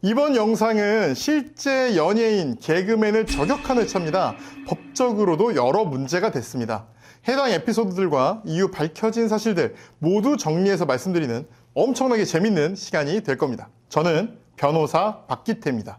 이번 영상은 실제 연예인, 개그맨을 저격한 회차입니다. 법적으로도 여러 문제가 됐습니다. 해당 에피소드들과 이후 밝혀진 사실들 모두 정리해서 말씀드리는 엄청나게 재밌는 시간이 될 겁니다. 저는 변호사 박기태입니다.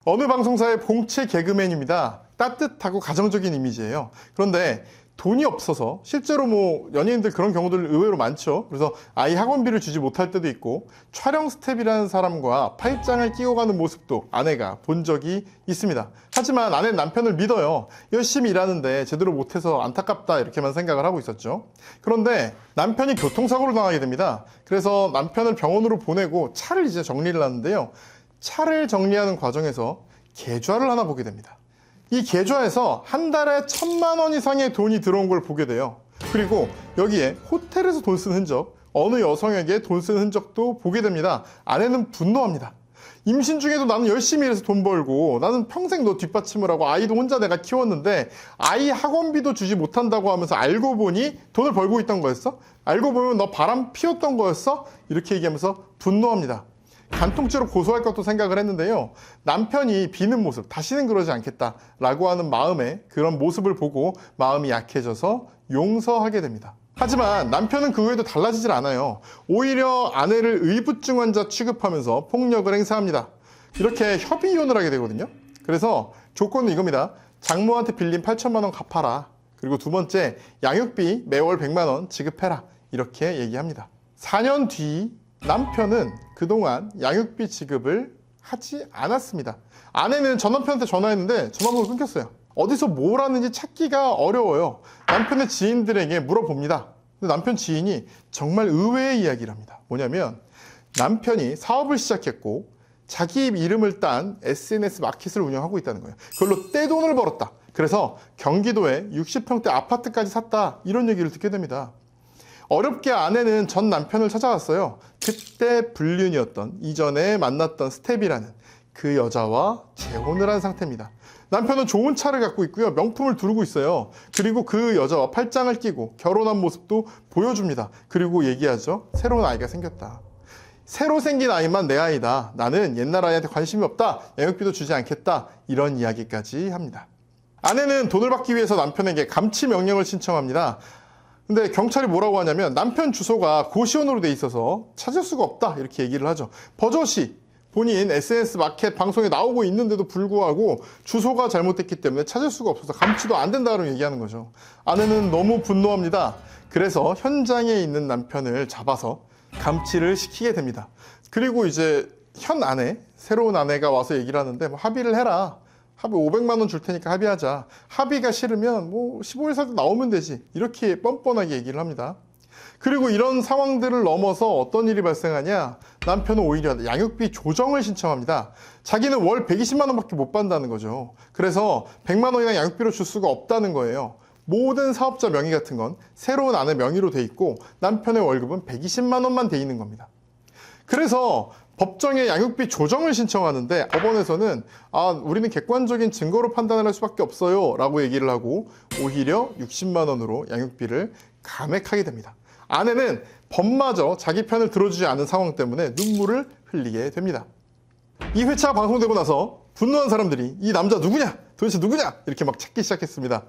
어느 방송사의 봉채 개그맨입니다. 따뜻하고 가정적인 이미지예요. 그런데 돈이 없어서 실제로 연예인들 그런 경우들 의외로 많죠. 그래서 아이 학원비를 주지 못할 때도 있고 촬영 스텝이라는 사람과 팔짱을 끼고 가는 모습도 아내가 본 적이 있습니다. 하지만 아내는 남편을 믿어요. 열심히 일하는데 제대로 못해서 안타깝다 이렇게만 생각을 하고 있었죠. 그런데 남편이 교통사고를 당하게 됩니다. 그래서 남편을 병원으로 보내고 차를 이제 정리를 하는데요. 차를 정리하는 과정에서 계좌를 하나 보게 됩니다. 이 계좌에서 한 달에 1,000만 원 이상의 돈이 들어온 걸 보게 돼요. 그리고 여기에 호텔에서 돈 쓴 흔적, 어느 여성에게 돈 쓴 흔적도 보게 됩니다. 아내는 분노합니다. 임신 중에도 나는 열심히 일해서 돈 벌고 나는 평생 너 뒷받침을 하고 아이도 혼자 내가 키웠는데 아이 학원비도 주지 못한다고 하면서 알고 보니 돈을 벌고 있던 거였어? 알고 보면 너 바람 피웠던 거였어? 이렇게 얘기하면서 분노합니다. 간통죄로 고소할 것도 생각을 했는데요. 남편이 비는 모습, 다시는 그러지 않겠다라고 하는 마음에 그런 모습을 보고 마음이 약해져서 용서하게 됩니다. 하지만 남편은 그 후에도 달라지질 않아요. 오히려 아내를 의부증 환자 취급하면서 폭력을 행사합니다. 이렇게 협의 이혼을 하게 되거든요. 그래서 조건은 이겁니다. 장모한테 빌린 8,000만 원 갚아라. 그리고 두 번째, 양육비 매월 100만 원 지급해라. 이렇게 얘기합니다. 4년 뒤 남편은 그동안 양육비 지급을 하지 않았습니다. 아내는 전 남편한테 전화했는데 전화번호가 끊겼어요. 어디서 뭘 하는지 찾기가 어려워요. 남편의 지인들에게 물어봅니다. 근데 남편 지인이 정말 의외의 이야기를 합니다. 뭐냐면 남편이 사업을 시작했고 자기 이름을 딴 SNS 마켓을 운영하고 있다는 거예요. 그걸로 떼돈을 벌었다. 그래서 경기도에 60평대 아파트까지 샀다. 이런 얘기를 듣게 됩니다. 어렵게 아내는 전 남편을 찾아갔어요. 그때 불륜이었던 이전에 만났던 스텝이라는 그 여자와 재혼을 한 상태입니다. 남편은 좋은 차를 갖고 있고요. 명품을 두르고 있어요. 그리고 그 여자와 팔짱을 끼고 결혼한 모습도 보여줍니다. 그리고 얘기하죠. 새로운 아이가 생겼다. 새로 생긴 아이만 내 아이다. 나는 옛날 아이한테 관심이 없다. 양육비도 주지 않겠다. 이런 이야기까지 합니다. 아내는 돈을 받기 위해서 남편에게 감치 명령을 신청합니다. 근데 경찰이 뭐라고 하냐면 남편 주소가 고시원으로 돼 있어서 찾을 수가 없다 이렇게 얘기를 하죠. 버젓이 본인 SNS 마켓 방송에 나오고 있는데도 불구하고 주소가 잘못됐기 때문에 찾을 수가 없어서 감치도 안 된다고 얘기하는 거죠. 아내는 너무 분노합니다. 그래서 현장에 있는 남편을 잡아서 감치를 시키게 됩니다. 그리고 이제 현 아내, 새로운 아내가 와서 얘기를 하는데 합의를 해라. 합의 500만 원 줄 테니까 합의하자. 합의가 싫으면 15일 살도 나오면 되지. 이렇게 뻔뻔하게 얘기를 합니다. 그리고 이런 상황들을 넘어서 어떤 일이 발생하냐. 남편은 오히려 양육비 조정을 신청합니다. 자기는 월 120만 원밖에 못 받는다는 거죠. 그래서 100만 원이나 양육비로 줄 수가 없다는 거예요. 모든 사업자 명의 같은 건 새로운 아내 명의로 돼 있고 남편의 월급은 120만 원만 돼 있는 겁니다. 그래서 법정에 양육비 조정을 신청하는데 법원에서는 우리는 객관적인 증거로 판단을 할 수밖에 없어요 라고 얘기를 하고 오히려 60만 원으로 양육비를 감액하게 됩니다. 아내는 법마저 자기 편을 들어주지 않은 상황 때문에 눈물을 흘리게 됩니다. 이 회차가 방송되고 나서 분노한 사람들이 이 남자 누구냐? 도대체 누구냐? 이렇게 막 찾기 시작했습니다.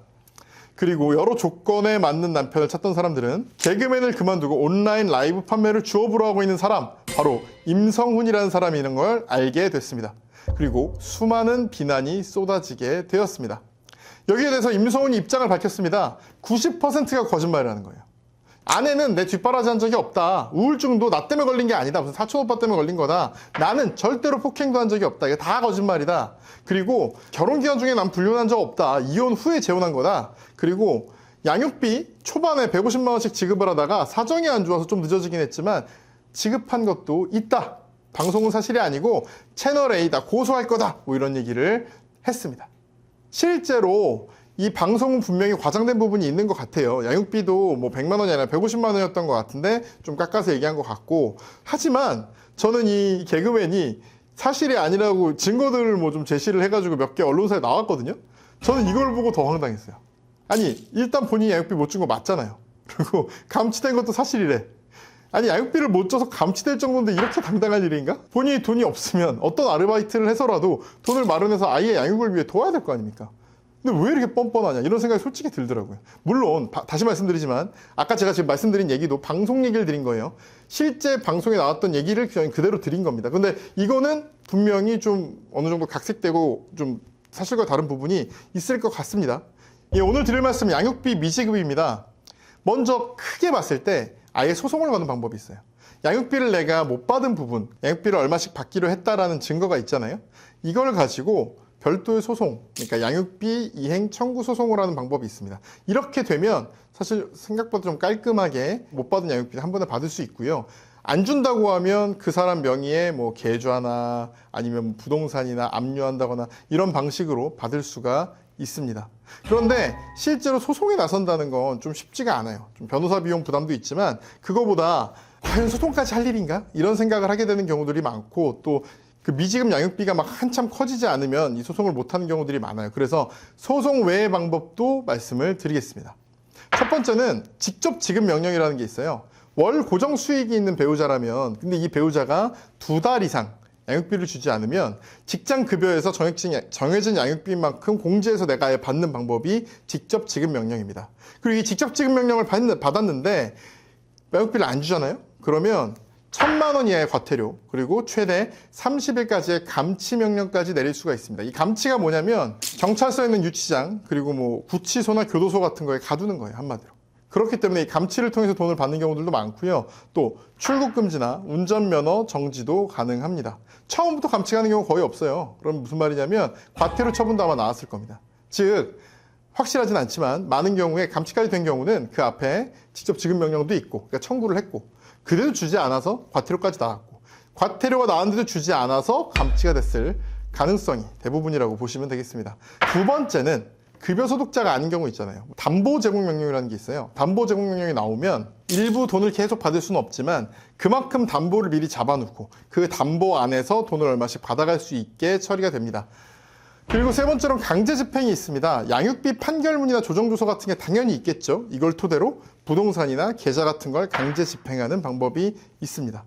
그리고 여러 조건에 맞는 남편을 찾던 사람들은 개그맨을 그만두고 온라인 라이브 판매를 주업으로 하고 있는 사람, 바로 임성훈이라는 사람이 있는 걸 알게 됐습니다. 그리고 수많은 비난이 쏟아지게 되었습니다. 여기에 대해서 임성훈이 입장을 밝혔습니다. 90%가 거짓말이라는 거예요. 아내는 내 뒷바라지 한 적이 없다. 우울증도 나 때문에 걸린 게 아니다. 무슨 사촌 오빠 때문에 걸린 거다. 나는 절대로 폭행도 한 적이 없다. 이게 다 거짓말이다. 그리고 결혼 기간 중에 난 불륜한 적 없다. 이혼 후에 재혼한 거다. 그리고 양육비 초반에 150만 원씩 지급을 하다가 사정이 안 좋아서 좀 늦어지긴 했지만 지급한 것도 있다. 방송은 사실이 아니고 채널 A다. 고소할 거다. 이런 얘기를 했습니다. 실제로 이 방송은 분명히 과장된 부분이 있는 것 같아요. 양육비도 100만 원이 아니라 150만 원이었던 것 같은데 좀 깎아서 얘기한 것 같고, 하지만 저는 이 개그맨이 사실이 아니라고 증거들을 좀 제시를 해가지고 몇 개 언론사에 나왔거든요. 저는 이걸 보고 더 황당했어요. 아니 일단 본인이 양육비 못 준 거 맞잖아요. 그리고 감치된 것도 사실이래. 아니 양육비를 못 줘서 감치될 정도인데 이렇게 당당할 일인가? 본인이 돈이 없으면 어떤 아르바이트를 해서라도 돈을 마련해서 아이의 양육을 위해 도와야 될 거 아닙니까? 근데 왜 이렇게 뻔뻔하냐 이런 생각이 솔직히 들더라고요. 물론 다시 말씀드리지만 아까 제가 지금 말씀드린 얘기도 방송 얘기를 드린 거예요. 실제 방송에 나왔던 얘기를 그대로 드린 겁니다. 근데 이거는 분명히 좀 어느 정도 각색되고 좀 사실과 다른 부분이 있을 것 같습니다. 예, 오늘 드릴 말씀 양육비 미지급입니다. 먼저 크게 봤을 때 아예 소송을 거는 방법이 있어요. 양육비를 내가 못 받은 부분, 양육비를 얼마씩 받기로 했다라는 증거가 있잖아요. 이걸 가지고 별도의 소송, 그러니까 양육비 이행 청구 소송을 하는 방법이 있습니다. 이렇게 되면 사실 생각보다 좀 깔끔하게 못 받은 양육비를 한 번에 받을 수 있고요. 안 준다고 하면 그 사람 명의의 뭐 계좌나 아니면 부동산이나 압류한다거나 이런 방식으로 받을 수가 있습니다. 그런데 실제로 소송에 나선다는 건 좀 쉽지가 않아요. 좀 변호사 비용 부담도 있지만 그거보다 과연 소송까지 할 일인가? 이런 생각을 하게 되는 경우들이 많고 또 그 미지급 양육비가 막 한참 커지지 않으면 이 소송을 못하는 경우들이 많아요. 그래서 소송 외의 방법도 말씀을 드리겠습니다. 첫 번째는 직접 지급 명령이라는 게 있어요. 월 고정 수익이 있는 배우자라면 근데 이 배우자가 2달 이상 양육비를 주지 않으면 직장 급여에서 정해진 양육비만큼 공제해서 내가 받는 방법이 직접 지급 명령입니다. 그리고 이 직접 지급 명령을 받았는데 양육비를 안 주잖아요? 그러면 1,000만 원 이하의 과태료 그리고 최대 30일까지의 감치 명령까지 내릴 수가 있습니다. 이 감치가 뭐냐면 경찰서에 있는 유치장 그리고 뭐 구치소나 교도소 같은 거에 가두는 거예요, 한마디로. 그렇기 때문에 이 감치를 통해서 돈을 받는 경우들도 많고요. 또 출국 금지나 운전면허 정지도 가능합니다. 처음부터 감치 가는 경우 거의 없어요. 그럼 무슨 말이냐면 과태료 처분도 아마 나왔을 겁니다. 즉 확실하진 않지만 많은 경우에 감치까지 된 경우는 그 앞에 직접 지급 명령도 있고 그러니까 청구를 했고 그래도 주지 않아서 과태료까지 나왔고 과태료가 나왔는데도 주지 않아서 감치가 됐을 가능성이 대부분이라고 보시면 되겠습니다. 두 번째는 급여 소득자가 아닌 경우 있잖아요. 담보 제공 명령이라는 게 있어요. 담보 제공 명령이 나오면 일부 돈을 계속 받을 수는 없지만 그만큼 담보를 미리 잡아놓고 그 담보 안에서 돈을 얼마씩 받아갈 수 있게 처리가 됩니다. 그리고 세 번째로는 강제 집행이 있습니다. 양육비 판결문이나 조정조서 같은 게 당연히 있겠죠. 이걸 토대로 부동산이나 계좌 같은 걸 강제 집행하는 방법이 있습니다.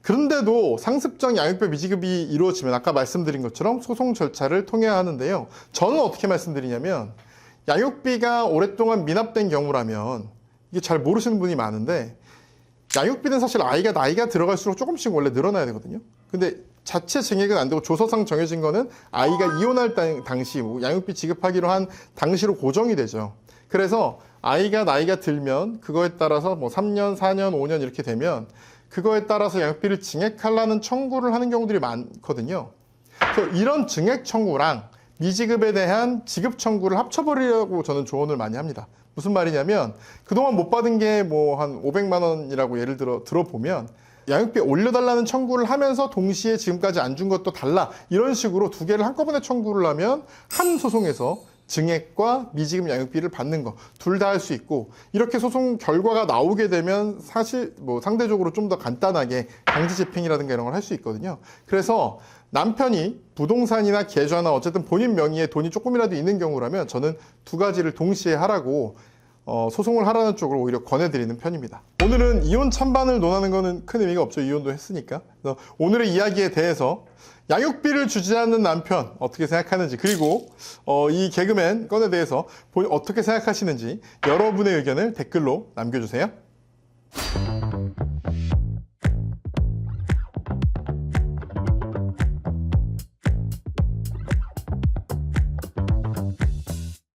그런데도 상습적 양육비 미지급이 이루어지면 아까 말씀드린 것처럼 소송 절차를 통해야 하는데요. 저는 어떻게 말씀드리냐면 양육비가 오랫동안 미납된 경우라면 이게 잘 모르시는 분이 많은데 양육비는 사실 아이가 나이가 들어갈수록 조금씩 원래 늘어나야 되거든요. 근데 자체 증액은 안 되고 조서상 정해진 거는 아이가 이혼할 당시 양육비 지급하기로 한 당시로 고정이 되죠. 그래서 아이가 나이가 들면 그거에 따라서 뭐 3년, 4년, 5년 이렇게 되면 그거에 따라서 양육비를 증액하려는 청구를 하는 경우들이 많거든요. 그래서 이런 증액 청구랑 미지급에 대한 지급 청구를 합쳐버리려고 저는 조언을 많이 합니다. 무슨 말이냐면 그동안 못 받은 게 뭐 한 500만 원이라고 예를 들어보면 양육비 올려달라는 청구를 하면서 동시에 지금까지 안 준 것도 달라 이런 식으로 두 개를 한꺼번에 청구를 하면 한 소송에서 증액과 미지급 양육비를 받는 거 둘 다 할 수 있고 이렇게 소송 결과가 나오게 되면 사실 뭐 상대적으로 좀 더 간단하게 강제 집행이라든가 이런 걸 할 수 있거든요. 그래서 남편이 부동산이나 계좌나 어쨌든 본인 명의의 돈이 조금이라도 있는 경우라면 저는 두 가지를 동시에 하라고 소송을 하라는 쪽으로 오히려 권해드리는 편입니다. 오늘은 이혼 찬반을 논하는 거는 큰 의미가 없죠. 이혼도 했으니까. 그래서 오늘의 이야기에 대해서 양육비를 주지 않는 남편 어떻게 생각하는지 그리고 이 개그맨 건에 대해서 어떻게 생각하시는지 여러분의 의견을 댓글로 남겨주세요.